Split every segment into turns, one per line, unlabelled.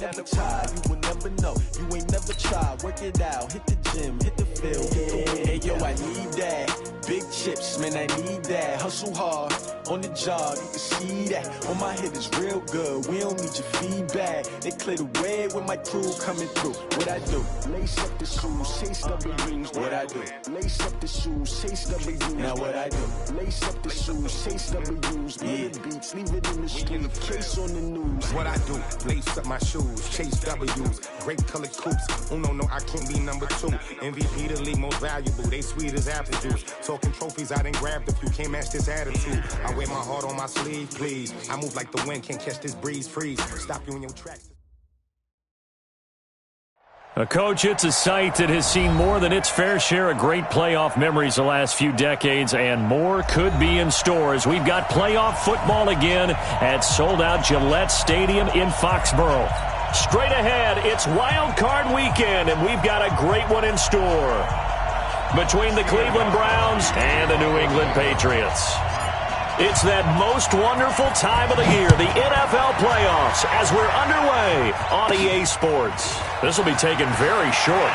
never try, you will never know. You ain't never tried, work it out, hit the gym, hit the field, hey yo, I need that. Big chips, man, I need that. Hustle hard, on the job, you can see that. On my head is real good, we don't need your feedback. They clear the way when my crew coming through. What I do? Lace up the shoes, chase W's. What I do? Lace up the shoes, chase W's. Now what I do? Lace up the shoes, chase W's. Yeah. Beats, leave it in the street, case on the news.
What I do? Lace up my shoes, chase W's. Great colored coops. No, I can't be number 2. MVP the league most valuable. They sweet as apple juice. Talking trophies, I done grabbed a few. Can't match this attitude. I wear my heart on my sleeve, please. I move like the wind, can't catch this breeze. Freeze. Stop you in your tracks.
A coach, it's a site that has seen more than its fair share of great playoff memories the last few decades, and more could be in store as we've got playoff football again at sold-out Gillette Stadium in Foxborough. Straight ahead, it's Wild Card Weekend, and we've got a great one in store between the Cleveland Browns and the New England Patriots. It's that most wonderful time of the year, the NFL playoffs, as we're underway on EA Sports. This will be taken very short.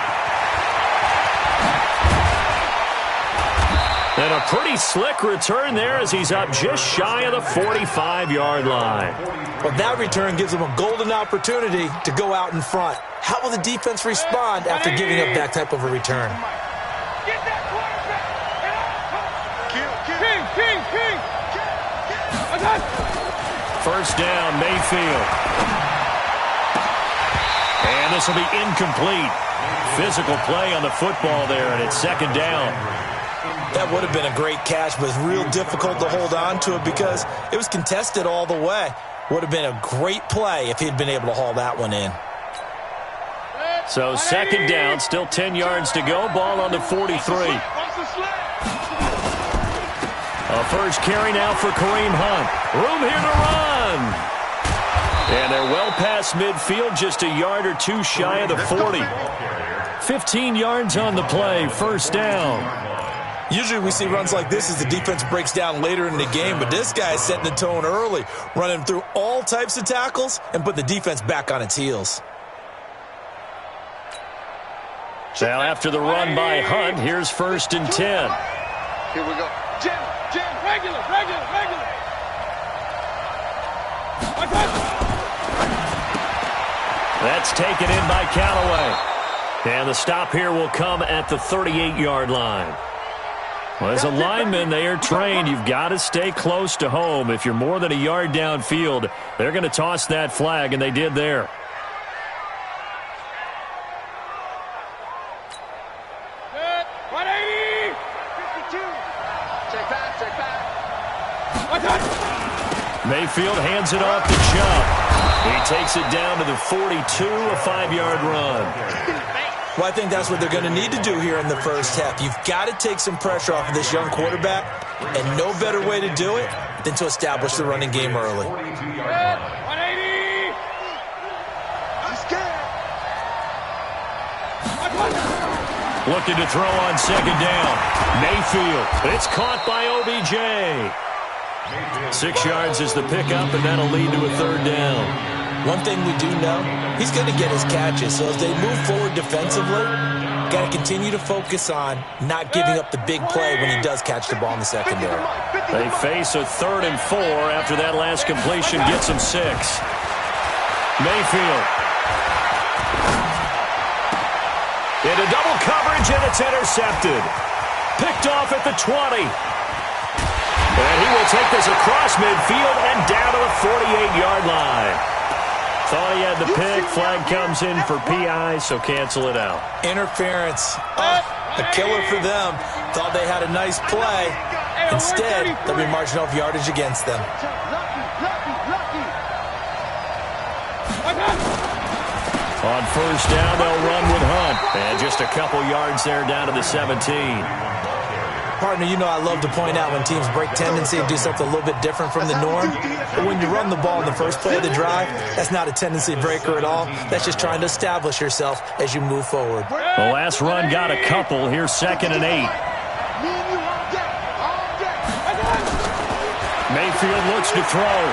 And a pretty slick return there as he's up just shy of the 45-yard line.
Well, that return gives him a golden opportunity to go out in front. How will the defense respond after giving up that type of a return?
Get that quarterback! King!
First down, Mayfield. And this will be incomplete. Physical play on the football there, and it's second down.
That would have been a great catch, but it's real difficult to hold on to it because it was contested all the way. Would have been a great play if he'd been able to haul that one in.
So second down, still 10 yards to go. Ball on the 43. A first carry now for Kareem Hunt. Room here to run. And they're well past midfield, just a yard or two shy of the 40. 15 yards on the play, first down.
Usually we see runs like this as the defense breaks down later in the game, but this guy is setting the tone early, running through all types of tackles and put the defense back on its heels.
Now after the run by Hunt, here's first and 10.
Here we go. Jim, regular.
That's taken in by Callaway. And the stop here will come at the 38-yard line. Well, as a lineman, they are trained. You've got to stay close to home. If you're more than a yard downfield, they're going to toss that flag, and they did there. Mayfield hands it off to Chubb. He takes it down to the 42, a 5-yard run.
Well, I think that's what they're going to need to do here in the first half. You've got to take some pressure off of this young quarterback, and no better way to do it than to establish the running game early.
180!
Looking to throw on second down. Mayfield. It's caught by OBJ. 6 yards is the pickup, and that'll lead to a third down.
One thing we do know, he's going to get his catches. So as they move forward defensively, got to continue to focus on not giving up the big play when he does catch the ball in the secondary.
They face a 3rd and 4 after that last completion gets him 6. Mayfield. Into double coverage, and it's intercepted. Picked off at the 20. And he will take this across midfield and down to the 48-yard line. Thought he had the pick. Flag comes in for PI, so cancel it out.
Interference. A killer for them. Thought they had a nice play. Instead, they'll be marching off yardage against them.
On first down, they'll run with Hunt. And just a couple yards there down to the 17.
Partner, you know I love to point out when teams break tendency and do something a little bit different from the norm. But when you run the ball in the first play of the drive, that's not a tendency breaker at all. That's just trying to establish yourself as you move forward.
The last run got a couple. Here's 2nd and 8. Mayfield looks to throw.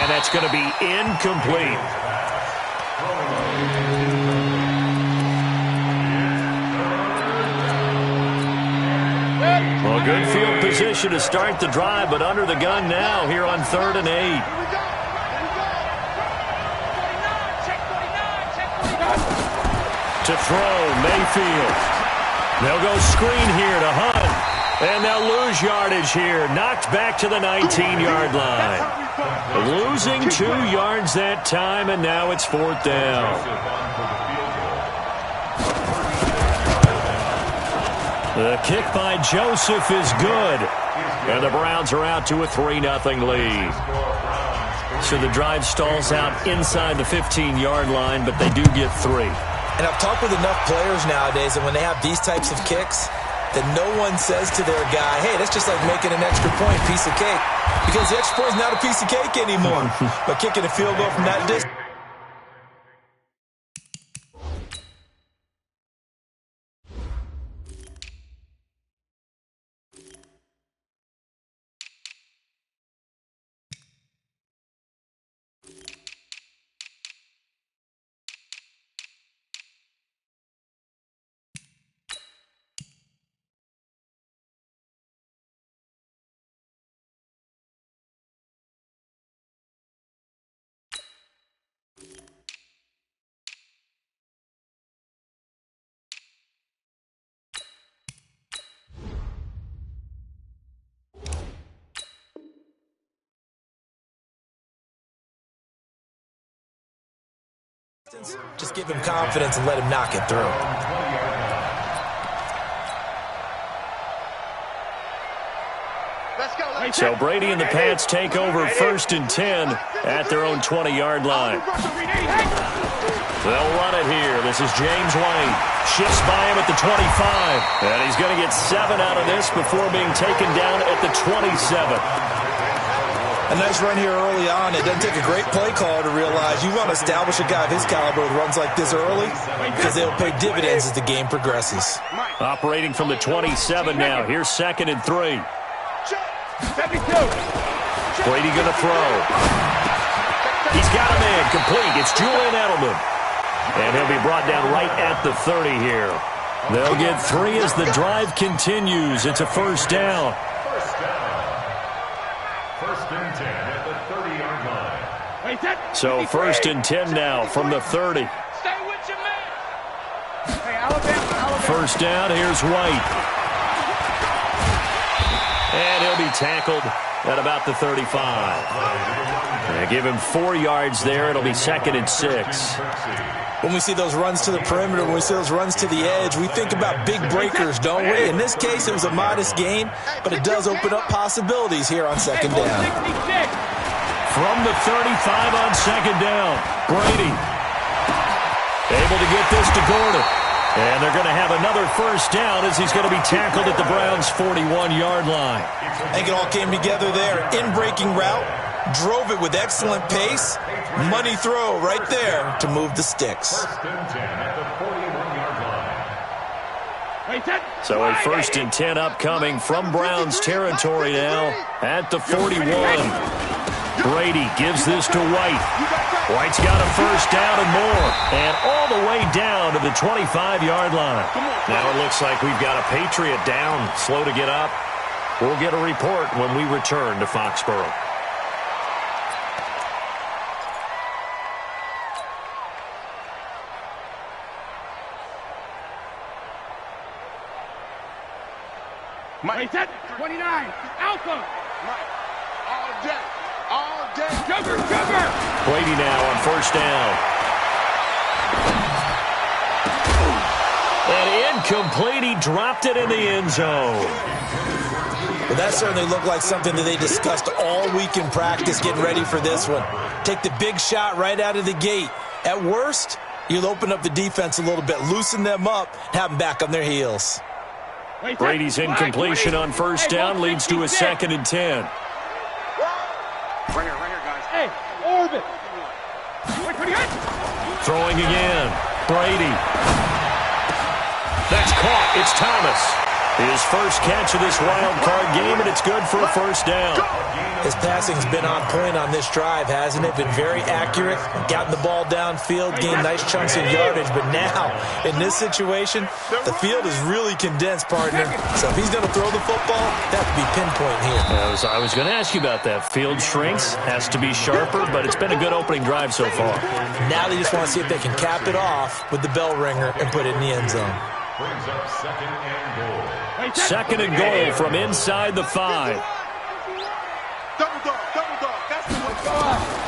And that's going to be incomplete. Well, good field position to start the drive, but under the gun now here on 3rd and 8. To throw, Mayfield. They'll go screen here to Hunt. And they'll lose yardage here. Knocked back to the 19-yard line. Losing 2 yards that time, and now it's 4th down. The kick by Joseph is good. And the Browns are out to a 3-0 lead. So the drive stalls out inside the 15-yard line, but they do get 3.
And I've talked with enough players nowadays that when they have these types of kicks, that no one says to their guy, hey, that's just like making an extra point, piece of cake. Because the extra point is not a piece of cake anymore. But kicking a field goal from that distance. Just give him confidence and let him knock it through.
So Brady and the Pats take over 1st and 10 at their own 20-yard line. They'll run it here. This is James White. Shifts by him at the 25. And he's going to get 7 out of this before being taken down at the 27.
A nice run here early on. It doesn't take a great play caller to realize you want to establish a guy of his caliber with runs like this early because they'll pay dividends as the game progresses.
Operating from the 27 now. Here's 2nd and 3.
72.
Brady going to throw. He's got him in. Complete. It's Julian Edelman. And he'll be brought down right at the 30 here. They'll get 3 as the drive continues. It's a 1st down. So 1st and 10 now from the 30.
Stay with your man. Hey, Alabama.
1st down, here's White. And he'll be tackled at about the 35. They give him 4 yards there. It'll be 2nd and 6.
When we see those runs to the perimeter, when we see those runs to the edge, we think about big breakers, don't we? In this case, it was a modest gain, but it does open up possibilities here on 2nd down.
From the 35 on 2nd down, Brady able to get this to Gordon. And they're going to have another 1st down as he's going to be tackled at the Browns' 41-yard line.
I think it all came together there. In-breaking route, drove it with excellent pace. Money throw right there to move the sticks.
So a 1st and 10 upcoming from Browns territory now at the 41. Brady gives this to White. White's got a 1st down and more. And all the way down to the 25-yard line. Now it looks like we've got a Patriot down, slow to get up. We'll get a report when we return to Foxborough.
Mike. 29. Alpha. Mike. All day. All day. Cover.
Brady now on 1st down. And incomplete. He dropped it in the end zone.
Well, that certainly looked like something that they discussed all week in practice getting ready for this one. Take the big shot right out of the gate. At worst, you'll open up the defense a little bit, loosen them up, have them back on their heels.
Brady's incompletion on 1st down leads to a 2nd and 10.
Right here, guys. Hey, orbit.
Throwing again. Brady. That's caught. It's Thomas. His first catch of this wild card game, and it's good for a first down.
His passing's been on point on this drive, hasn't it? Been very accurate, gotten the ball downfield, gained nice chunks of yardage. But now, in this situation, the field is really condensed, partner. So if he's going to throw the football, that would be pinpoint here.
I was going to ask you about that. Field shrinks, has to be sharper, but it's been a good opening drive so far.
Now they just want to see if they can cap it off with the bell ringer and put it in the end zone.
Brings up second and goal.
Second and goal from inside the 5.
Double dog. That's the one.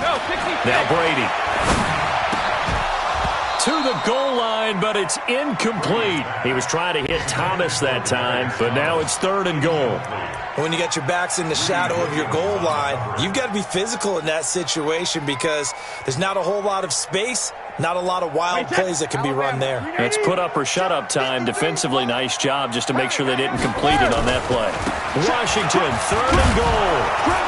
No, 60.
Now Brady. To the goal line, but it's incomplete. He was trying to hit Thomas that time, but now it's third and goal.
When you got your backs in the shadow of your goal line, you've got to be physical in that situation because there's not a whole lot of space, not a lot of wild plays that can be run there.
It's put up or shut up time. Defensively, nice job just to make sure they didn't complete it on that play. Washington, third and goal.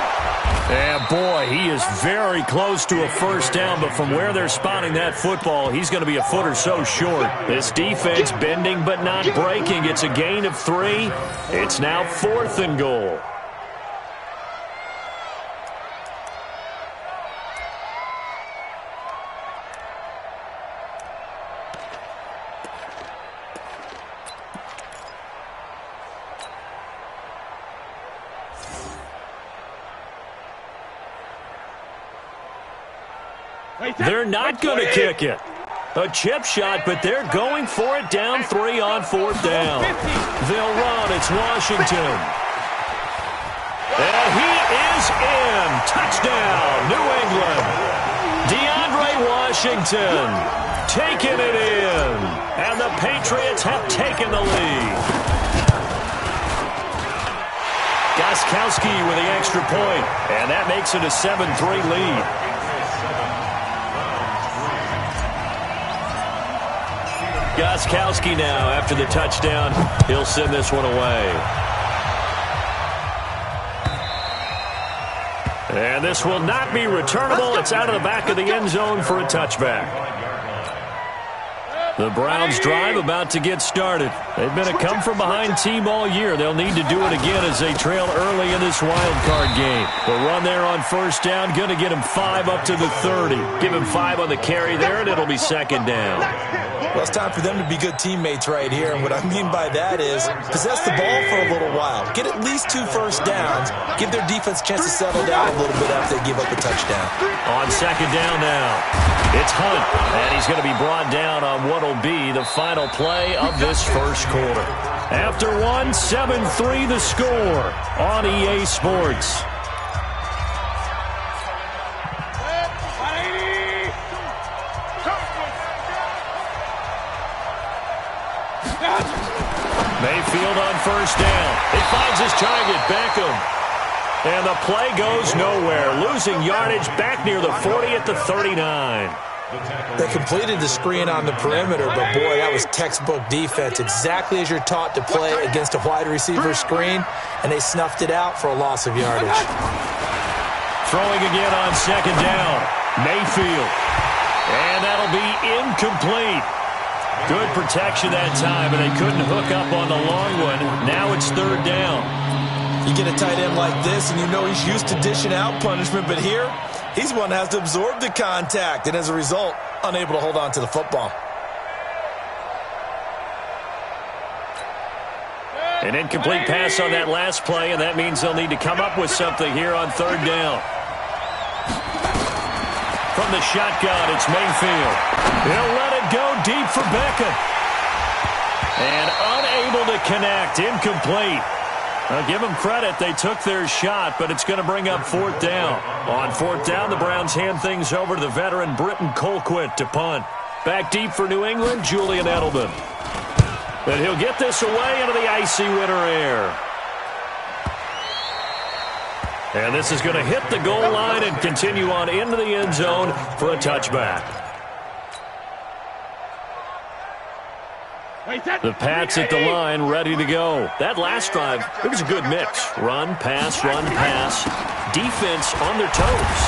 And boy, he is very close to a first down, but from where they're spotting that football, he's going to be a foot or so short. This defense bending but not breaking. It's a gain of 3. It's now fourth and goal. They're not going to kick it. A chip shot, but they're going for it down 3 on fourth down. They'll run. It's Washington. And he is in. Touchdown, New England. DeAndre Washington taking it in. And the Patriots have taken the lead. Gostkowski with the extra point, and that makes it a 7-3 lead. Gostkowski now, after the touchdown, he'll send this one away. And this will not be returnable. It's out of the back of the end zone for a touchback. The Browns drive about to get started. They've been a come-from-behind team all year. They'll need to do it again as they trail early in this wild card game. The run there on first down, going to get him 5 up to the 30. Give him 5 on the carry there, and it'll be second down.
Well, it's time for them to be good teammates right here. And what I mean by that is possess the ball for a little while. Get at least 2 first downs. Give their defense a chance to settle down a little bit after they give up a touchdown. On second down now, it's Hunt. And he's going to be brought down on what will be the final play of this first quarter. After 7-3 the score on EA Sports. Mayfield on first down. It finds his target, Beckham. And the play goes nowhere. Losing yardage back near the 40 at the 39. They completed the screen on the perimeter, but boy, that was textbook defense. Exactly as you're taught to play against a wide receiver screen, and they snuffed it out for a loss of yardage. Throwing again on second down. Mayfield. And that'll be incomplete. Good protection that time, and they couldn't hook up on the long one. Now it's third down. You get a tight end like this, and you know he's used to dishing out punishment, but here, he's one that has to absorb the contact, and as a result, unable to hold on to the football. An incomplete pass on that last play, and that means they'll need to come up with something here on third down. From the shotgun, it's Mayfield. He'll let it go deep for Beckham. And unable to connect, incomplete. Now give them credit, they took their shot, but it's going to bring up fourth down. On fourth down, the Browns hand things over to the veteran Britton Colquitt to punt. Back deep for New England, Julian Edelman. But he'll get this away into the icy winter air. And this is going to hit the goal line and continue on into the end zone for a touchback. The Pats at the line, ready to go. That last drive, it was a good mix. Run, pass, defense on their toes.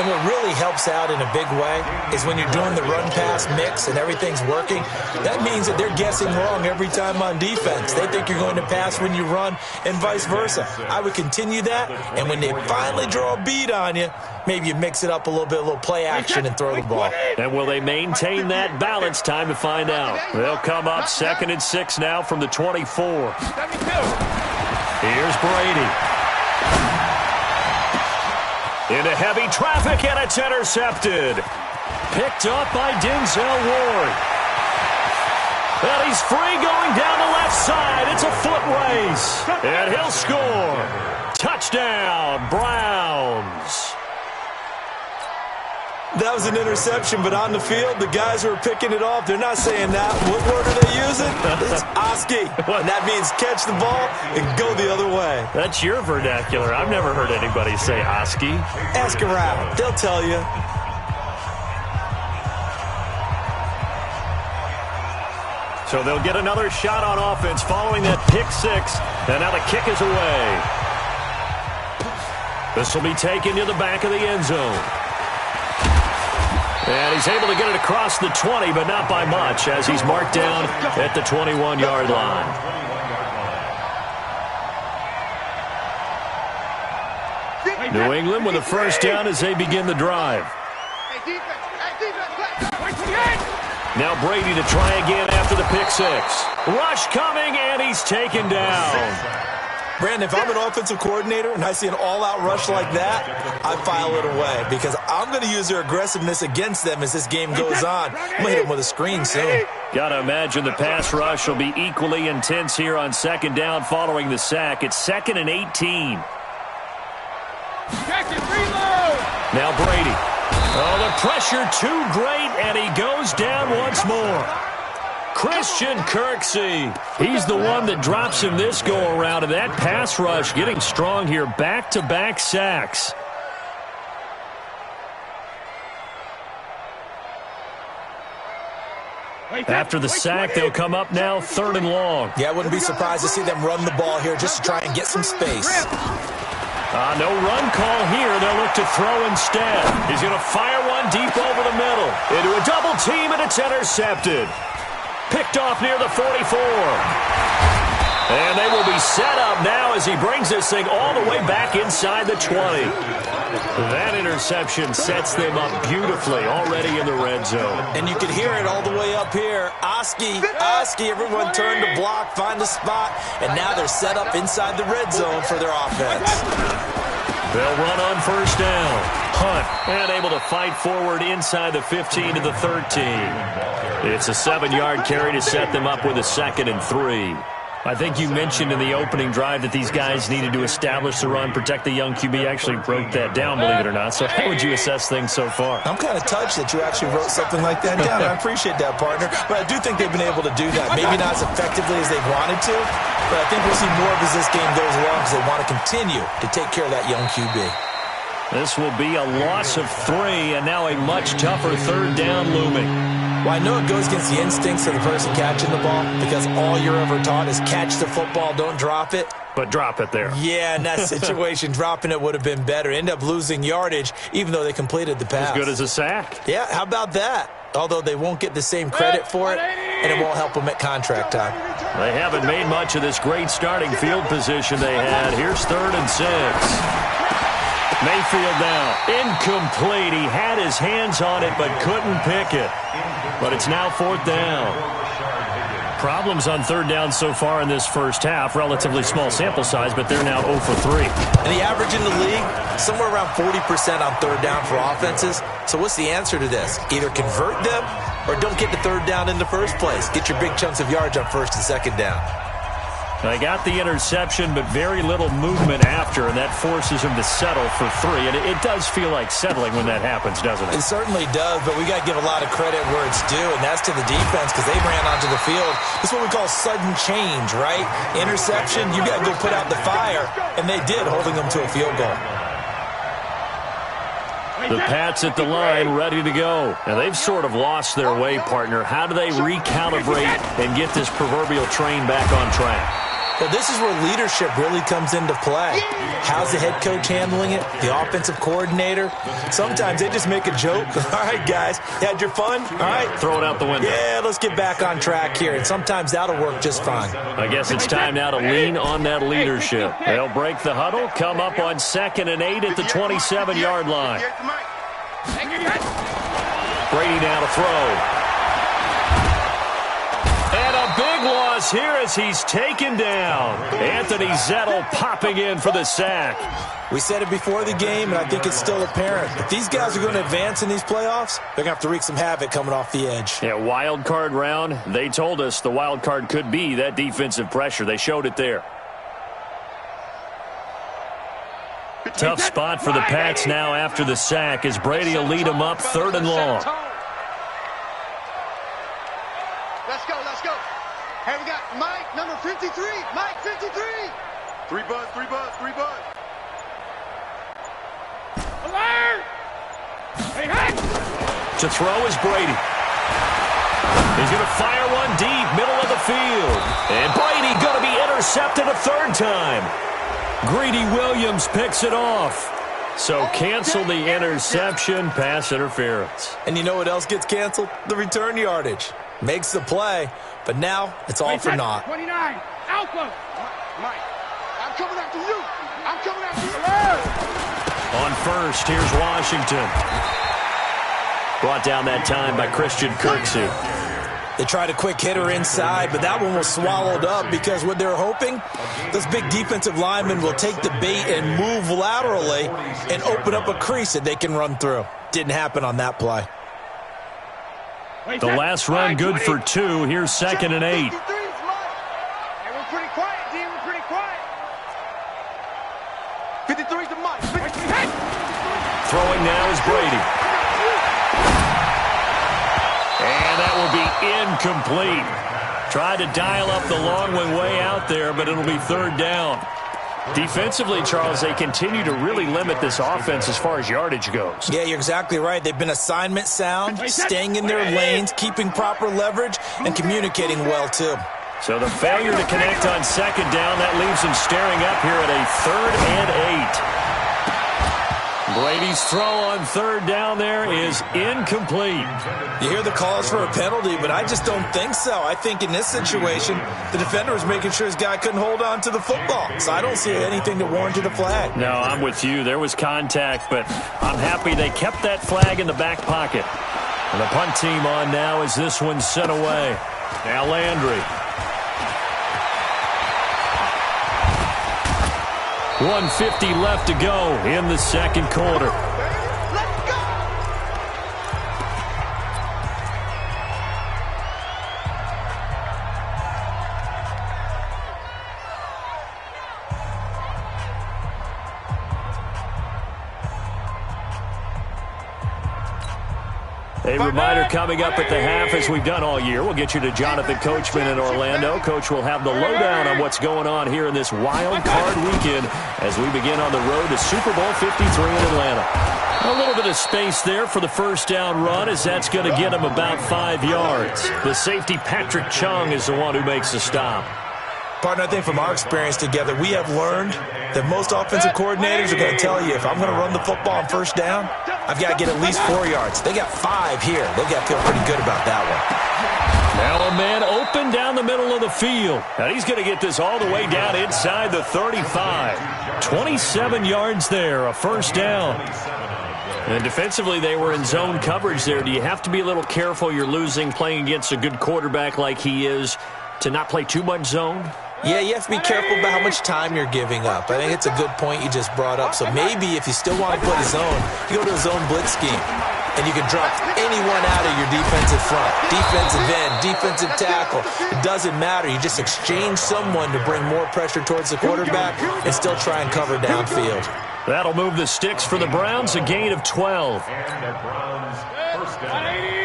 And what really helps out in a big way is when you're doing the run-pass mix and everything's working, that means that they're guessing wrong every time on defense. They think you're going to pass when you run and vice versa. I would continue that, and when they finally draw a beat on you, maybe you mix it up a little bit, a little play action, and throw the ball.
And will they maintain that balance? Time to find out. They'll come up 2nd and 6 now from the 24. Here's Brady. Into heavy traffic, and it's intercepted. Picked up by Denzel Ward. And he's free going down the left side. It's a foot race. And he'll score. Touchdown, Browns.
That was an interception, but on the field, the guys who are picking it off, they're not saying that. What word are they using? It's Oski. And that means catch the ball and go the other way.
That's your vernacular. I've never heard anybody say Oski.
Ask around. They'll tell you.
So they'll get another shot on offense following that pick 6. And now the kick is away. This will be taken to the back of the end zone. And he's able to get it across the 20, but not by much, as he's marked down at the 21-yard line. New England with a first down as they begin the drive. Now Brady to try again after the pick 6. Rush coming, and he's taken down.
Brandon, if I'm an offensive coordinator and I see an all-out rush like that, I file it away because I'm going to use their aggressiveness against them as this game goes on. I'm going to hit them with a screen soon.
Got to imagine the pass rush will be equally intense here on 2nd down following the sack. It's 2nd and 18. Now Brady. Oh, the pressure too great, and he goes down once more. Christian Kirksey. He's the one that drops him this go-around, and that pass rush getting strong here. Back-to-back sacks. After the sack, they'll come up now 3rd and long.
Yeah, I wouldn't be surprised to see them run the ball here just to try and get some space.
No run call here. They'll look to throw instead. He's going to fire one deep over the middle. Into a double team, and it's intercepted. Picked off near the 44. And they will be set up now as he brings this thing all the way back inside the 20. That interception sets them up beautifully already in the red zone.
And you can hear it all the way up here. Oski, everyone turned to block, find a spot, and now they're set up inside the red zone for their offense.
They'll run on first down. Hunt, and able to fight forward inside the 15 to the 13. It's a 7-yard carry to set them up with a 2nd and 3. I think you mentioned in the opening drive that these guys needed to establish the run, protect the young QB. Actually wrote that down, believe it or not. So how would you assess things so far?
I'm kind of touched that you actually wrote something like that down. I appreciate that, partner. But I do think they've been able to do that. Maybe not as effectively as they wanted to, but I think we'll see more of as this game goes along because they want to continue to take care of that young QB.
This will be a loss of 3, and now a much tougher 3rd down looming.
Well, I know it goes against the instincts of the person catching the ball because all you're ever taught is catch the football, don't drop it.
But drop it there.
Yeah, in that situation, dropping it would have been better. End up losing yardage, even though they completed the pass.
As good as a sack.
Yeah, how about that? Although they won't get the same credit for it, and it won't help them at contract time.
They haven't made much of this great starting field position they had. Here's 3rd and 6. Mayfield now. Incomplete. He had his hands on it but couldn't pick it. But it's now 4th down. Problems on 3rd down so far in this first half. Relatively small sample size, but they're now 0 for 3.
And the average in the league, somewhere around 40% on 3rd down for offenses. So what's the answer to this? Either convert them or don't get the 3rd down in the first place. Get your big chunks of yards on 1st and 2nd down.
They got the interception, but very little movement after, and that forces him to settle for 3. And it does feel like settling when that happens, doesn't it?
It certainly does, but we got to give a lot of credit where it's due, and that's to the defense because they ran onto the field. This is what we call sudden change, right? Interception, you got to go put out the fire, and they did, holding them to a field goal.
The Pats at the line, ready to go. And they've sort of lost their way, partner. How do they recalibrate and get this proverbial train back on track?
Well, this is where leadership really comes into play. How's the head coach handling it? The offensive coordinator? Sometimes they just make a joke. All right, guys, you had your fun? All right.
Throw it out the window.
Yeah, let's get back on track here. And sometimes that'll work just fine.
I guess it's time now to lean on that leadership. They'll break the huddle, come up on 2nd and 8 at the 27-yard line. Brady now to throw. And a big loss here as he's taken down. Anthony Zettel popping in for the sack.
We said it before the game, and I think it's still apparent. If these guys are going to advance in these playoffs, they're going to have to wreak some havoc coming off the edge.
Yeah, wild card round. They told us the wild card could be that defensive pressure. They showed it there. Tough spot for the Pats now after the sack as Brady will lead them up 3rd and long.
Let's go, let's go. Here we got Mike, number 53. Mike, 53. 3 buds, 3 buds, 3 buds. Alert! Hey, hey!
To throw is Brady. He's going to fire one deep, middle of the field. And Brady going to be intercepted a 3rd time. Greedy Williams picks it off. So cancel the interception, pass interference.
And you know what else gets canceled? The return yardage. Makes the play, but now it's all for naught.
29, Alpha. Mike, I'm coming after you. I'm coming after you.
On 1st, here's Washington. Brought down that time by Christian Kirksey.
They tried a quick hitter inside, but that one was swallowed up because what they're hoping, those big defensive linemen will take the bait and move laterally and open up a crease that they can run through. Didn't happen on that play.
The last run good for 2. Here's 2nd and 8.
Hey, we're pretty quiet, D. We're pretty quiet. 53's the Mike.
Throwing now is Brady. And that will be incomplete. Tried to dial up the long one way out there, but it'll be 3rd down. Defensively, Charles, they continue to really limit this offense as far as yardage goes.
Yeah, you're exactly right. They've been assignment sound, staying in their lanes, keeping proper leverage, and communicating well, too.
So the failure to connect on 2nd down, that leaves them staring up here at a 3rd and 8. Brady's throw on 3rd down there is incomplete.
You hear the calls for a penalty, but I just don't think so. I think in this situation, the defender was making sure his guy couldn't hold on to the football. So I don't see anything to warrant a flag.
No, I'm with you. There was contact, but I'm happy they kept that flag in the back pocket. And the punt team on now as this one's sent away. Now Landry. 1:50 left to go in the 2nd quarter.
Let's go!
A reminder coming up at the half, as we've done all year. We'll get you to Jonathan Coachman in Orlando. Coach will have the lowdown on what's going on here in this wild card weekend as we begin on the road to Super Bowl 53 in Atlanta. A little bit of space there for the 1st down run, as that's going to get him about 5 yards. The safety, Patrick Chung, is the one who makes the stop.
Partner, I think from our experience together, we have learned that most offensive coordinators are going to tell you, if I'm going to run the football on 1st down, I've got to get at least 4 yards. They got 5 here. They've got to feel pretty good about that one.
Now a man open down the middle of the field. Now he's going to get this all the way down inside the 35. 27 yards there, a 1st down. And defensively, they were in zone coverage there. Do you have to be a little careful? You're losing, playing against a good quarterback like he is, to not play too much zone?
Yeah, you have to be careful about how much time you're giving up. I think it's a good point you just brought up. So maybe if you still want to play zone, you go to a zone blitz scheme. And you can drop anyone out of your defensive front, defensive end, defensive tackle. It doesn't matter. You just exchange someone to bring more pressure towards the quarterback and still try and cover downfield.
That'll move the sticks for the Browns, a gain of 12.
And the Browns, 1st down.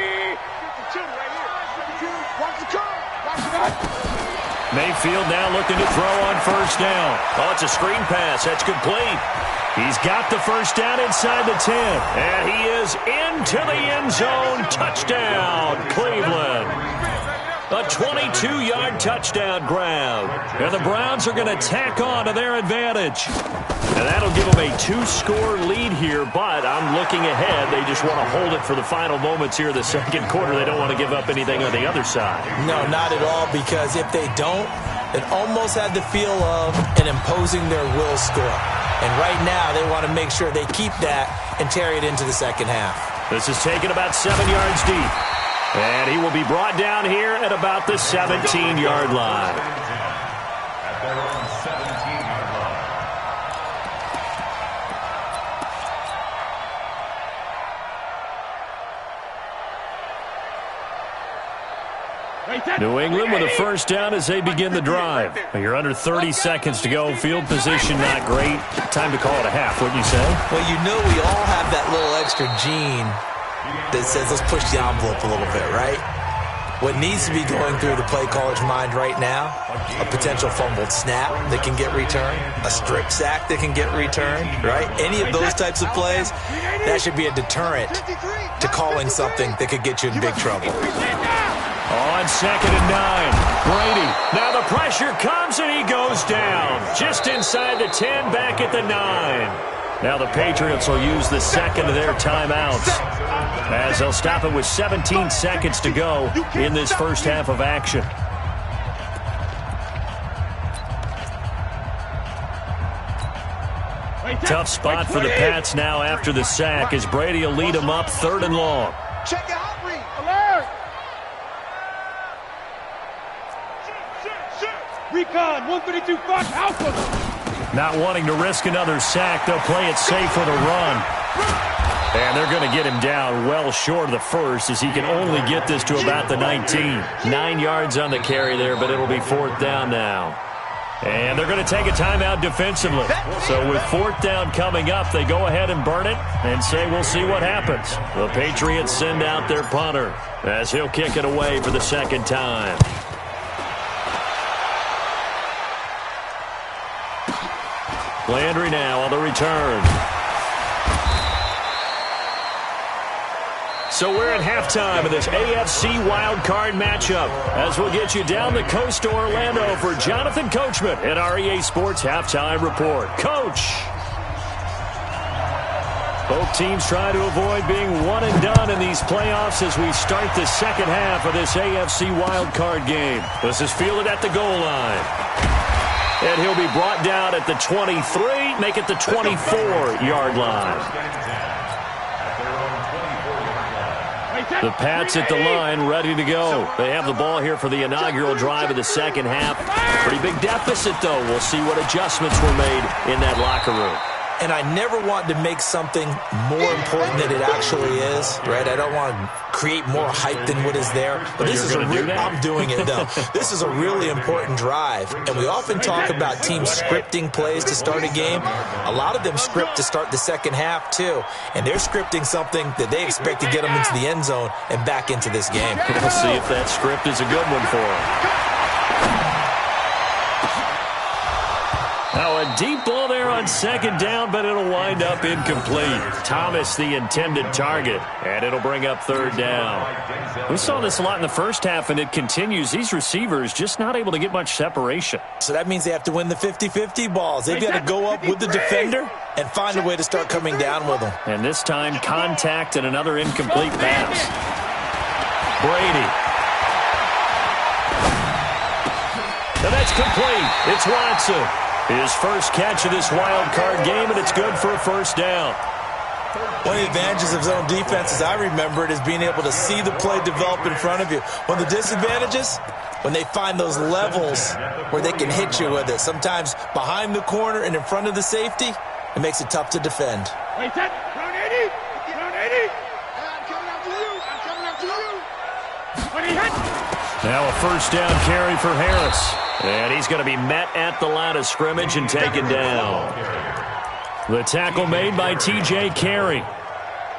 Mayfield now looking to throw on 1st down. Oh, it's a screen pass. That's complete. He's got the 1st down inside the 10. And he is into the end zone. Touchdown, Cleveland. A 22-yard touchdown grab. And the Browns are going to tack on to their advantage. And that'll give them a 2-score lead here, but I'm looking ahead. They just want to hold it for the final moments here of the second quarter. They don't want to give up anything on the other side.
No, not at all, because if they don't, it almost had the feel of an imposing their will score. And right now, they want to make sure they keep that and carry it into the second half.
This is taken about 7 yards deep. And he will be brought down here at about the 17-yard line.
At their own 17-yard line.
New England with a first down as they begin the drive. You're under 30 seconds to go. Field position not great. Time to call it a half, wouldn't you say?
Well, you know we all have that little extra gene that says let's push the envelope a little bit, right? What needs to be going through the play caller's mind right now, a potential fumbled snap that can get returned, a strip sack that can get returned, right? Any of those types of plays, that should be a deterrent to calling something that could get you in big trouble.
On 2nd and 9, Brady. Now the pressure comes and he goes down. Just inside the 10, back at the 9. Now the Patriots will use the second of their timeouts as they'll stop it with 17 seconds to go in this first half of action. Tough spot for the Pats now after the sack as Brady will lead them up 3rd and long.
Check out, read, alert!
Recon, 132 Fox Alpha.
Not wanting to risk another sack, they'll play it safe with a run. And they're going to get him down well short of the first as he can only get this to about the 19. 9 yards on the carry there, but it'll be 4th down now. And they're going to take a timeout defensively. So with 4th down coming up, they go ahead and burn it and say we'll see what happens. The Patriots send out their punter as he'll kick it away for the second time. Landry now on the return. So we're at halftime of this AFC wildcard matchup as we'll get you down the coast to Orlando for Jonathan Coachman at our EA Sports Halftime Report. Coach! Both teams try to avoid being one and done in these playoffs as we start the second half of this AFC wildcard game. This is fielded at the goal line. And he'll be brought down at the 23, make it the 24-yard line. The Pats at the line, ready to go. They have the ball here for the inaugural drive of the second half. Pretty big deficit, though. We'll see what adjustments were made in that locker room.
And I never want to make something more important than it actually is, right? I don't want to create more hype than what is there. But this is I'm doing it, though. This is a really important drive. And we often talk about teams scripting plays to start a game. A lot of them script to start the second half, too. And they're scripting something that they expect to get them into the end zone and back into this game.
We'll see if that script is a good one for them. Now a deep ball there on second down, but it'll wind up incomplete. Thomas the intended target, and it'll bring up 3rd down. We saw this a lot in the first half, and it continues. These receivers just not able to get much separation.
So that means they have to win the 50-50 balls. They've got to go up with the defender and find a way to start coming down with them.
And this time, contact and another incomplete pass. Brady. And that's complete. It's Watson. His first catch of this wild card game, and it's good for a 1st down.
One of the advantages of zone defense, as I remember it, is being able to see the play develop in front of you. One of the disadvantages, when they find those levels where they can hit you with it. Sometimes behind the corner and in front of the safety, it makes it tough to defend.
Wait, that. Round 80. Round 80.
I'm coming after you. I'm coming after you.
When he hit.
Now a 1st down carry for Harris. And he's going to be met at the line of scrimmage and taken down. The tackle made by T.J. Carey.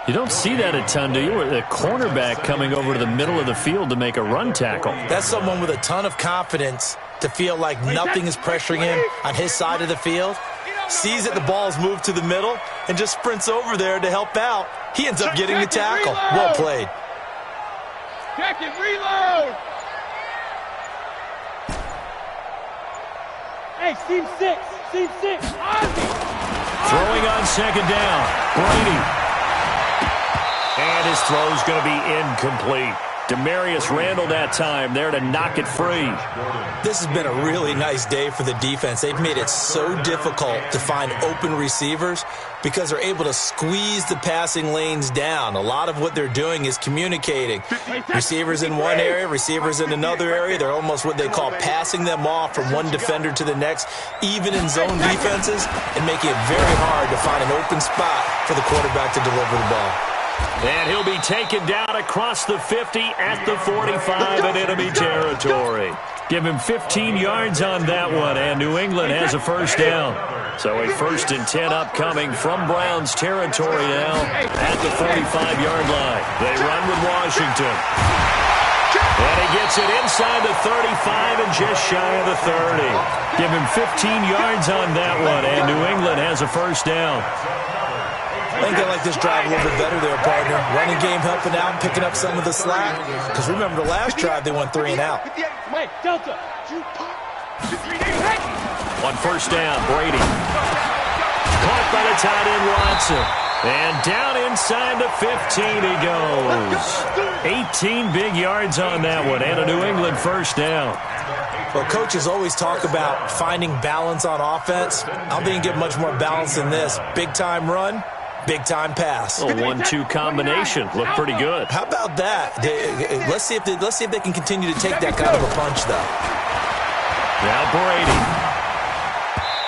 You don't see that a ton, do you? The cornerback coming over to the middle of the field to make a run tackle.
That's someone with a ton of confidence to feel like nothing is pressuring him on his side of the field. Sees that the ball's moved to the middle and just sprints over there to help out. He ends up getting the tackle. Well played.
Check it, reload. Hey, seam 6. Seam 6. Ozzy.
Throwing on second down. Brady. And his throw's going to be incomplete. Demarius Randall that time there to knock it free.
This has been a really nice day for the defense. They've made it so difficult to find open receivers because they're able to squeeze the passing lanes down. A lot of what they're doing is communicating. Receivers in one area, receivers in another area. They're almost what they call passing them off from one defender to the next, even in zone defenses, and making it very hard to find an open spot for the quarterback to deliver the ball.
And he'll be taken down across the 50 at the 45 in enemy territory. Give him 15 yards on that one, and New England has a first down. So a 1st and 10 upcoming from Browns territory now at the 45-yard line. They run with Washington. And he gets it inside the 35 and just shy of the 30. Give him 15 yards on that one, and New England has a first down.
I think they like this drive a little bit better there, partner. Running game helping out, picking up some of the slack. Because remember, the last drive, they went 3 and out.
Wait, Delta.
On first down, Brady. Caught by the tight end, Watson. And down inside the 15 he goes. 18 big yards on that one, and a New England first down.
Well, coaches always talk about finding balance on offense. I don't think you can get much more balance than this. Big-time run. Big-time pass.
A 1-2 combination. Looked pretty good.
How about that? Let's see if they can continue to take that kind of a punch, though.
Now Brady.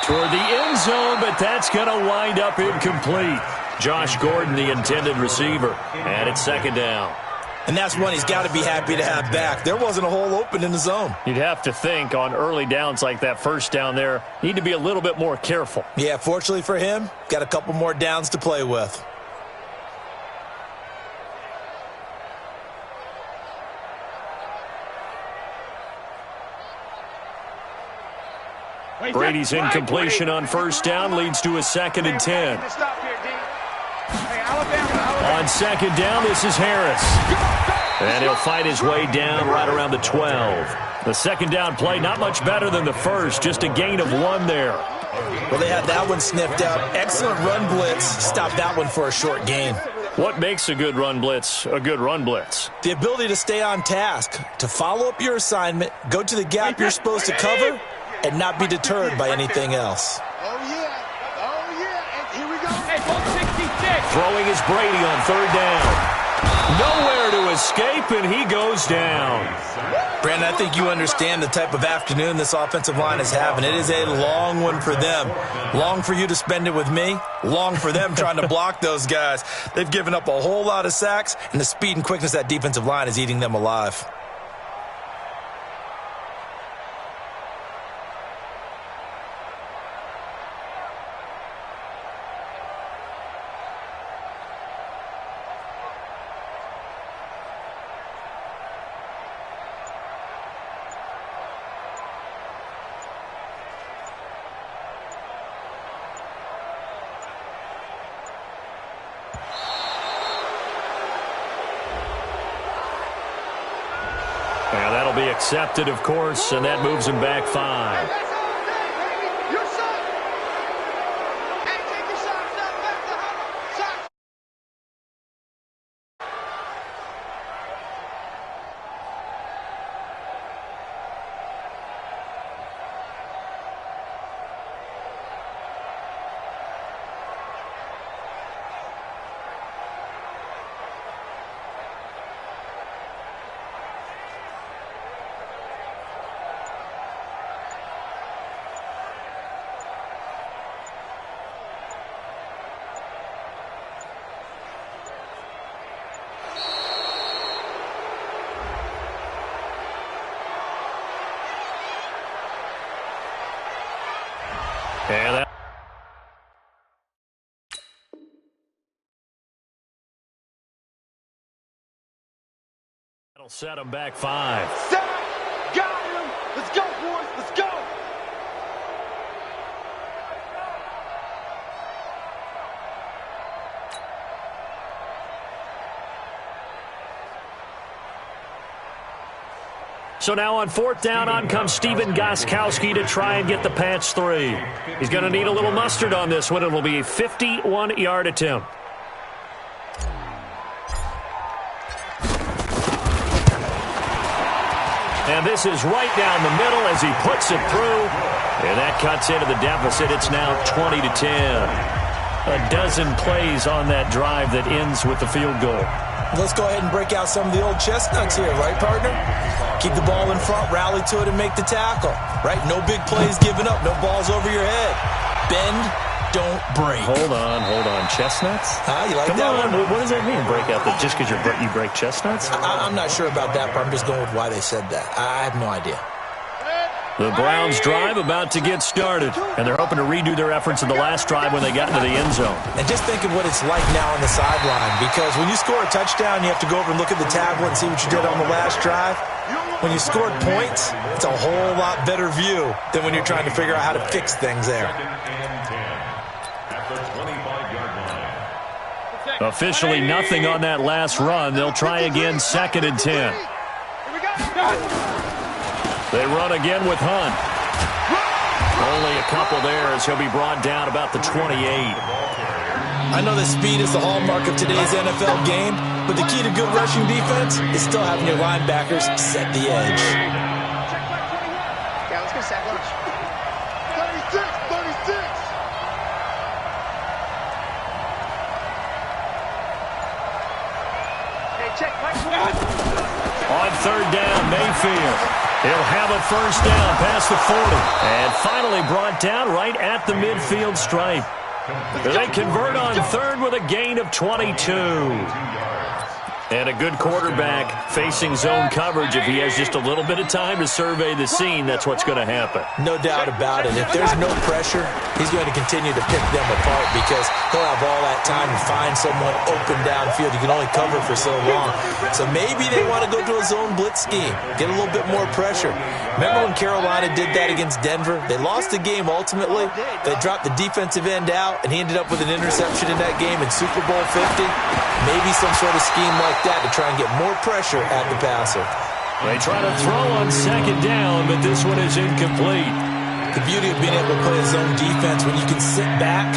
Toward the end zone, but that's going to wind up incomplete. Josh Gordon, the intended receiver. And it's second down.
And that's one he's got to be happy to have back. There wasn't a hole open in the zone.
You'd have to think on early downs like that first down there, need to be a little bit more careful.
Yeah, fortunately for him, got a couple more downs to play with.
Brady's incompletion on first down leads to a 2nd and 10. On second down, this is Harris. And he'll fight his way down right around the 12. The second down play, not much better than the first, just a gain of 1 there.
Well, they had that one sniffed out. Excellent run blitz. Stopped that one for a short gain.
What makes a good run blitz a good run blitz?
The ability to stay on task, to follow up your assignment, go to the gap you're supposed to cover, and not be deterred by anything else.
Throwing is Brady on third down. Nowhere to escape, and he goes down.
Brandon, I think you understand the type of afternoon this offensive line is having. It is a long one for them. Long for you to spend it with me. Long for them trying to block those guys. They've given up a whole lot of sacks, and the speed and quickness of that defensive line is eating them alive.
Now that'll be accepted, of course, and that moves him back 5. And that'll set him back 5.
Set! Got him! Let's go, boys! Let's go!
So now on 4th down, on comes Stephen Gostkowski to try and get the patch 3. He's going to need a little mustard on this one. It will be a 51-yard attempt. And this is right down the middle as he puts it through. And that cuts into the deficit. It's now 20-10. A dozen plays on that drive that ends with the field goal.
Let's go ahead and break out some of the old chestnuts here, right, partner? Keep the ball in front, rally to it, and make the tackle, right? No big plays given up, no balls over your head. Bend, don't break.
Hold on. Chestnuts?
You like
Come
that
on.
one?
What does that mean, break out? That just because you break chestnuts?
I'm not sure about that, but I'm just going with why they said that. I have no idea.
The Browns drive about to get started, and they're hoping to redo their efforts in the last drive when they got into the end zone.
And just think of what it's like now on the sideline, because when you score a touchdown, you have to go over and look at the tablet and see what you did on the last drive. When you scored points, it's a whole lot better view than when you're trying to figure out how to fix things there.
Officially nothing on that last run. They'll try again, 2nd and 10. They run again with Hunt. Only a couple there as he'll be brought down about the 28.
I know that speed is the hallmark of today's NFL game, but the key to good rushing defense is still having your linebackers set the edge.
Yeah, let's go sack lunch. 36. Hey, check.
On 3rd down, Mayfield. He'll have a first down past the 40. And finally brought down right at the midfield stripe. They convert on 3rd with a gain of 22. And a good quarterback facing zone coverage. If he has just a little bit of time to survey the scene, that's what's going to happen.
No doubt about it. If there's no pressure, he's going to continue to pick them apart because he'll have all that time to find someone open downfield. You can only cover for so long. So maybe they want to go to a zone blitz scheme, get a little bit more pressure. Remember when Carolina did that against Denver? They lost the game ultimately. They dropped the defensive end out, and he ended up with an interception in that game in Super Bowl 50. Maybe some sort of scheme like that to try and get more pressure at the passer.
They try to throw on 2nd down, but this one is incomplete.
The beauty of being able to play a zone defense when you can sit back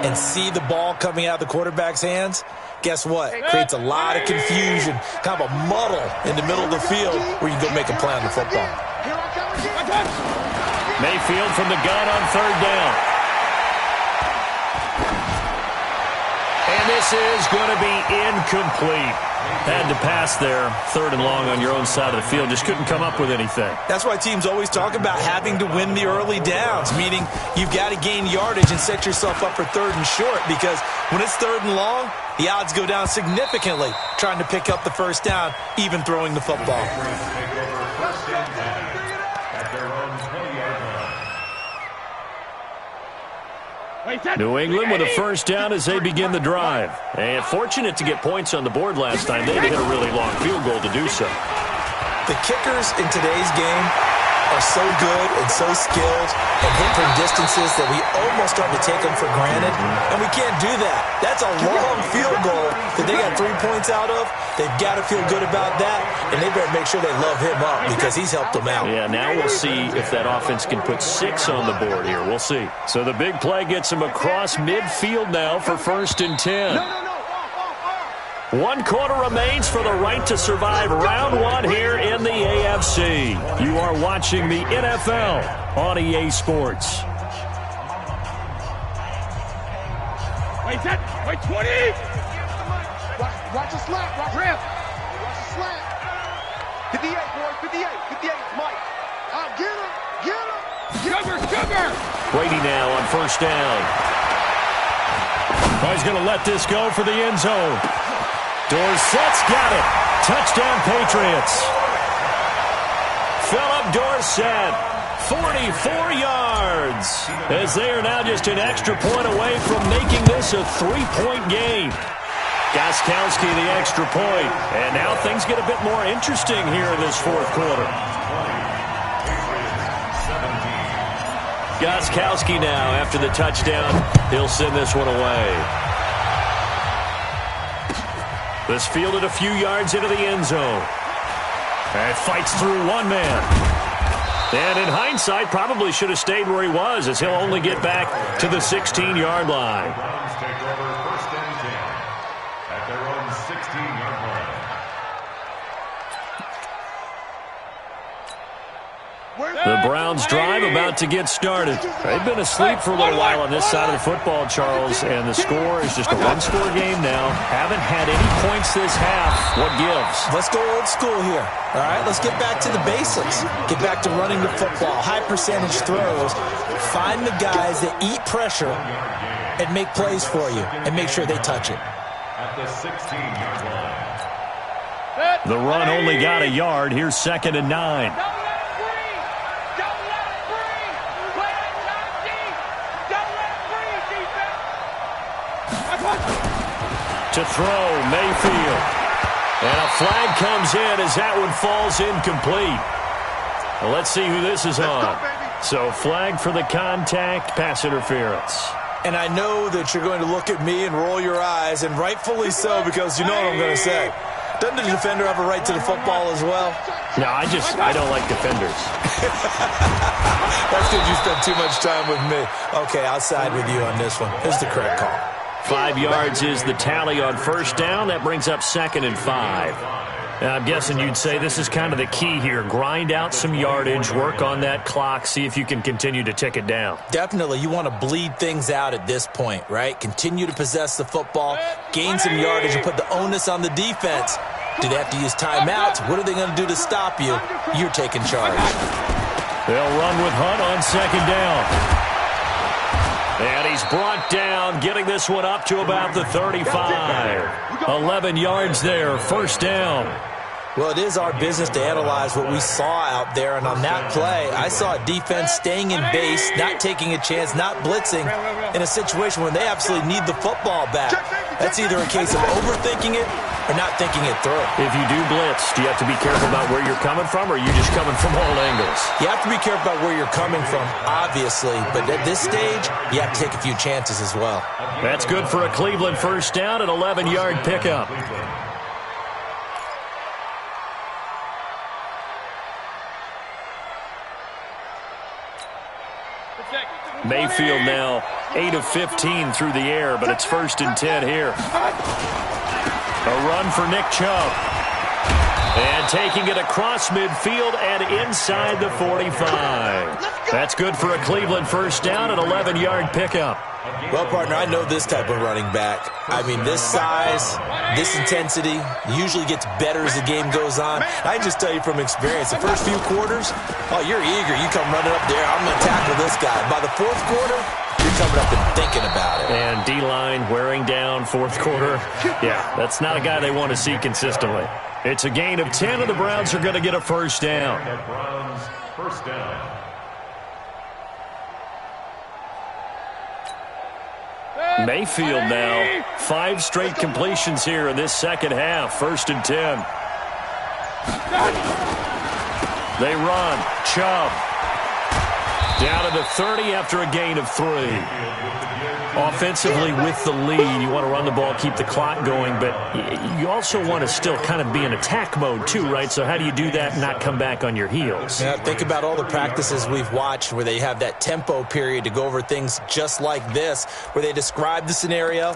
and see the ball coming out of the quarterback's hands, guess what? Creates a lot of confusion, kind of a muddle in the middle of the field where you can go make a play on the football.
Mayfield from the gun on 3rd down. And this is going to be incomplete. Had to pass there, 3rd and long on your own side of the field. Just couldn't come up with anything.
That's why teams always talk about having to win the early downs, meaning you've got to gain yardage and set yourself up for 3rd and short, because when it's 3rd and long, the odds go down significantly trying to pick up the first down, even throwing the football.
New England with a first down as they begin the drive. And fortunate to get points on the board last time. They had to hit a really long field goal to do so.
The kickers in today's game are so good and so skilled and hit from distances that we almost start to take them for granted, and we can't do that. That's a long field goal that they got 3 points out of. They've got to feel good about that, and they better make sure they love him up because he's helped them out.
Yeah, now we'll see if that offense can put 6 on the board here. We'll see. So the big play gets him across midfield now for 1st and 10. 1 quarter remains for the right to survive round 1 here in the AFC. You are watching the NFL on EA Sports.
Wait, 20!
Watch the slant, watch the slant. 58, boys, 58, Mike. Get him.
Sugar!
Brady now on 1st down. Oh, he's going to let this go for the end zone. Dorsett's got it. Touchdown, Patriots. Philip Dorsett, 44 yards, as they are now just an extra point away from making this a 3-point game. Gostkowski the extra point, and now things get a bit more interesting here in this 4th quarter. Gostkowski now, after the touchdown, he'll send this one away. This fielded a few yards into the end zone. And fights through one man. And in hindsight, probably should have stayed where he was, as he'll only get back to the 16-yard line.
Browns take over 1st and 10 at their own 16-yard line.
The Browns drive about to get started. They've been asleep for a little while on this side of the football, Charles, and the score is just a one-score game now. Haven't had any points this half. What gives?
Let's go old school here. All right, let's get back to the basics. Get back to running the football, high percentage throws. Find the guys that eat pressure and make plays for you and make sure they touch it.
At the 16-yard line.
The run only got a yard. Here's 2nd and 9. To throw, Mayfield. And a flag comes in as that one falls incomplete. Well, let's see who this is on. So flag for the contact, pass interference.
And I know that you're going to look at me and roll your eyes, and rightfully so, because you know what I'm going to say. Doesn't the defender have a right to the football as well?
No, I don't like defenders.
That's because you spent too much time with me. Okay, I'll side with you on this one. Here's the correct call.
5 yards is the tally on 1st down. That brings up 2nd and 5. Now, I'm guessing you'd say this is kind of the key here. Grind out some yardage, work on that clock, see if you can continue to tick it down.
Definitely. You want to bleed things out at this point, right? Continue to possess the football, gain some yardage, and put the onus on the defense. Do they have to use timeouts? What are they going to do to stop you? You're taking charge.
They'll run with Hunt on 2nd down. And he's brought down, getting this one up to about the 35. 11 yards there, 1st down.
Well, it is our business to analyze what we saw out there, and on that play, I saw a defense staying in base, not taking a chance, not blitzing, in a situation where they absolutely need the football back. That's either a case of overthinking it or not thinking it through.
If you do blitz, do you have to be careful about where you're coming from, or are you just coming from all angles?
You have to be careful about where you're coming from, obviously, but at this stage, you have to take a few chances as well.
That's good for a Cleveland 1st down, an 11-yard pickup. Mayfield now 8 of 15 through the air, but it's 1st and 10 here. A run for Nick Chubb. And taking it across midfield and inside the 45. That's good for a Cleveland 1st down, an 11-yard pickup.
Well, partner, I know this type of running back. I mean, this size, this intensity usually gets better as the game goes on. I just tell you from experience, the first few quarters, oh, you're eager. You come running up there, I'm going to tackle this guy. By the 4th quarter, you're coming up and thinking about it.
And D-line wearing down 4th quarter. Yeah, that's not a guy they want to see consistently. It's a gain of 10, and the Browns are going to get a 1st down.
The Browns 1st down.
Mayfield now, 5 straight completions here in this 2nd half, 1st and 10. They run, Chubb. Down to the 30 after a gain of 3. Offensively with the lead, you want to run the ball, keep the clock going, but you also want to still kind of be in attack mode too, right? So how do you do that and not come back on your heels?
Yeah, think about all the practices we've watched where they have that tempo period to go over things just like this, where they describe the scenario,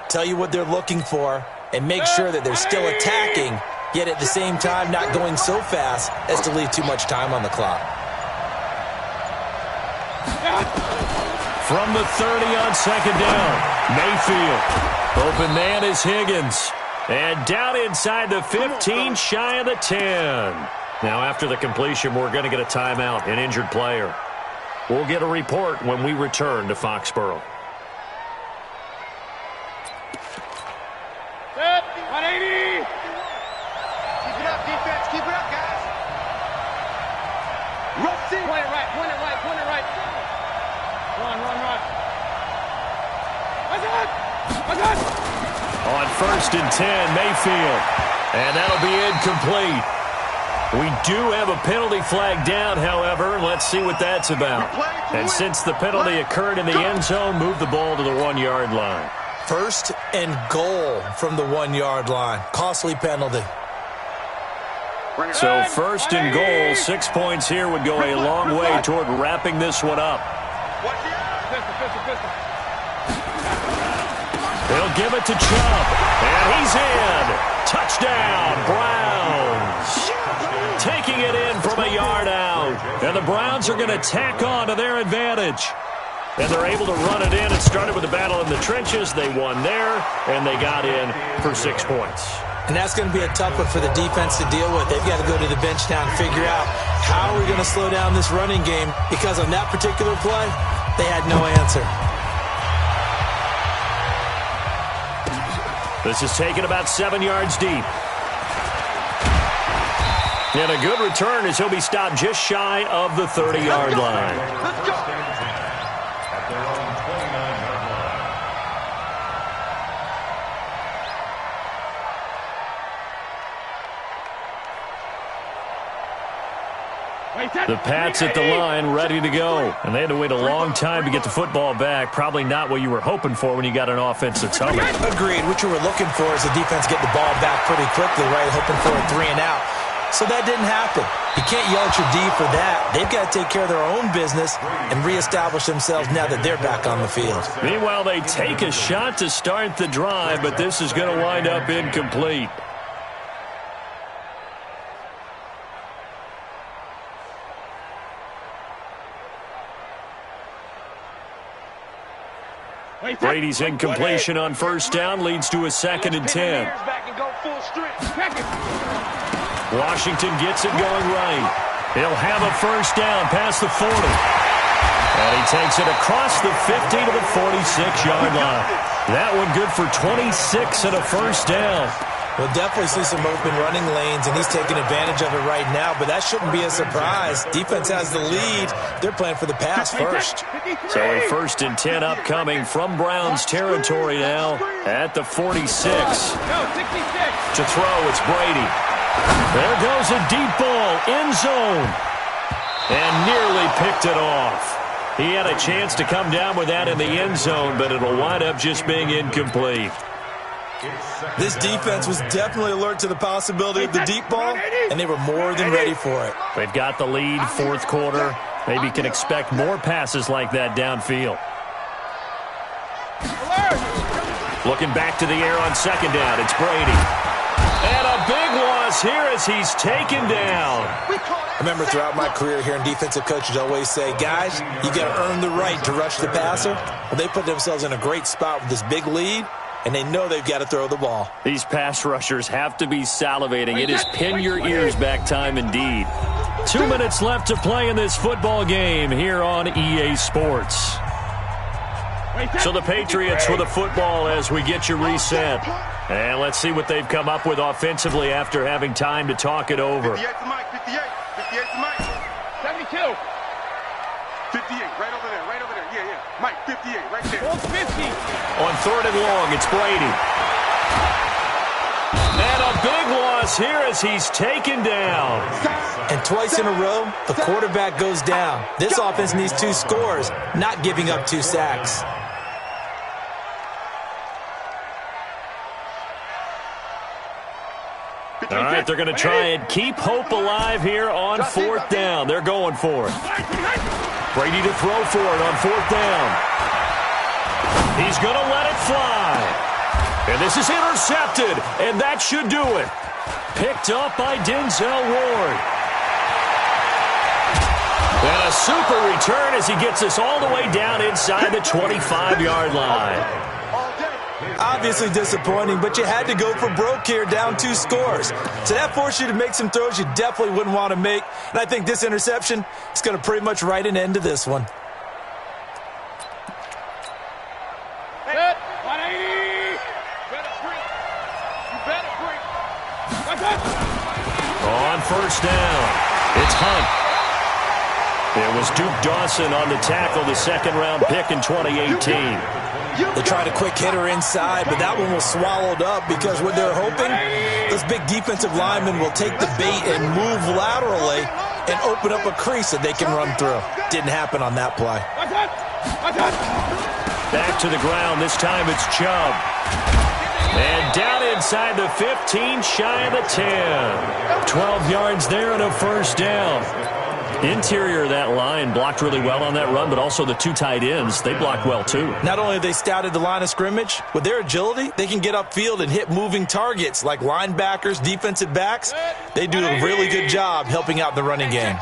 tell you what they're looking for, and make sure that they're still attacking, yet at the same time not going so fast as to leave too much time on the clock.
From the 30 on 2nd down, Mayfield. Open man is Higgins. And down inside the 15, shy of the 10. Now after the completion, we're going to get a timeout, an injured player. We'll get a report when we return to Foxborough.
Set, 180.
Keep it up, defense. Keep it up, guys. Rush it.
Point it right, point it right, point it right. Run. What's that?
On 1st and 10, Mayfield. And that'll be incomplete. We do have a penalty flag down, however. Let's see what that's about. And since the penalty occurred in the end zone, move the ball to the 1-yard line.
1st and goal from the 1-yard line. Costly penalty.
So first and goal, 6 points here would go a long way toward wrapping this one up. They'll give it to Chubb, and he's in. Touchdown, Browns. Taking it in from a yard out. And the Browns are going to tack on to their advantage. And they're able to run it in. It started with a battle in the trenches. They won there, and they got in for 6 points.
And that's going to be a tough one for the defense to deal with. They've got to go to the bench now and figure out how are we going to slow down this running game, because on that particular play, they had no answer.
This is taken about 7 yards deep. And a good return as he'll be stopped just shy of the 30-yard line.
Let's go. At their own 29-yard line.
The Pats at the line, ready to go. And they had to wait a long time to get the football back. Probably not what you were hoping for when you got an offense that's humming.
Agreed. What you were looking for is the defense get the ball back pretty quickly, right? Hoping for a 3 and out. So that didn't happen. You can't yell at your D for that. They've got to take care of their own business and reestablish themselves now that they're back on the field.
Meanwhile, they take a shot to start the drive, but this is going to wind up incomplete. Brady's incompletion on first down leads to a 2nd and 10. Washington gets it going right. He'll have a first down past the 40. And he takes it across the 50 to the 46-yard line. That one good for 26 and a first down.
We'll definitely see some open running lanes, and he's taking advantage of it right now, but that shouldn't be a surprise. Defense has the lead. They're playing for the pass first.
So a 1st and 10 upcoming from Browns territory now at the 46. To throw, it's Brady. There goes a deep ball, end zone, and nearly picked it off. He had a chance to come down with that in the end zone, but it'll wind up just being incomplete.
This defense was definitely alert to the possibility of the deep ball, and they were more than ready for it.
They've got the lead, 4th quarter. Maybe can expect more passes like that downfield. Looking back to the air on 2nd down, it's Brady. And a big loss here as he's taken down.
I remember throughout my career hearing defensive coaches always say, guys, you got to earn the right to rush the passer. Well, they put themselves in a great spot with this big lead, and they know they've got to throw the ball.
These pass rushers have to be salivating. It is pin your ears back time indeed. 2 minutes left to play in this football game here on EA Sports. So the Patriots with the football as we get you reset. And let's see what they've come up with offensively after having time to talk it over.
58 to Mike, 58. 58 to Mike.
72.
58, right over there, right over there. Yeah, yeah. Mike, 58, right there.
50.
On 3rd and long, it's Brady. And a big loss here as he's taken down.
And twice in a row, the quarterback goes down. This offense needs 2 scores, not giving up 2 sacks.
All right, they're going to try and keep hope alive here on 4th down. They're going for it. Brady to throw for it on 4th down. He's going to let it fly. And this is intercepted, and that should do it. Picked up by Denzel Ward. And a super return as he gets us all the way down inside the 25-yard line.
Obviously disappointing, but you had to go for broke here, down 2 scores. So that forced you to make some throws you definitely wouldn't want to make. And I think this interception is going to pretty much write an end to this one.
Set. 180. Better break. You better break.
On 1st down, it's Hunt. It was Duke Dawson on the tackle, the 2nd-round pick in 2018.
They tried a quick hitter inside, but that one was swallowed up because what they're hoping, this big defensive lineman will take the bait and move laterally and open up a crease that they can run through. Didn't happen on that play.
Back to the ground. This time it's Chubb. And down inside the 15, shy of the 10. 12 yards there and a first down. Interior of that line blocked really well on that run, but also the two tight ends, they blocked well too.
Not only have they scouted the line of scrimmage, with their agility, they can get upfield and hit moving targets like linebackers, defensive backs. They do a really good job helping out the running game.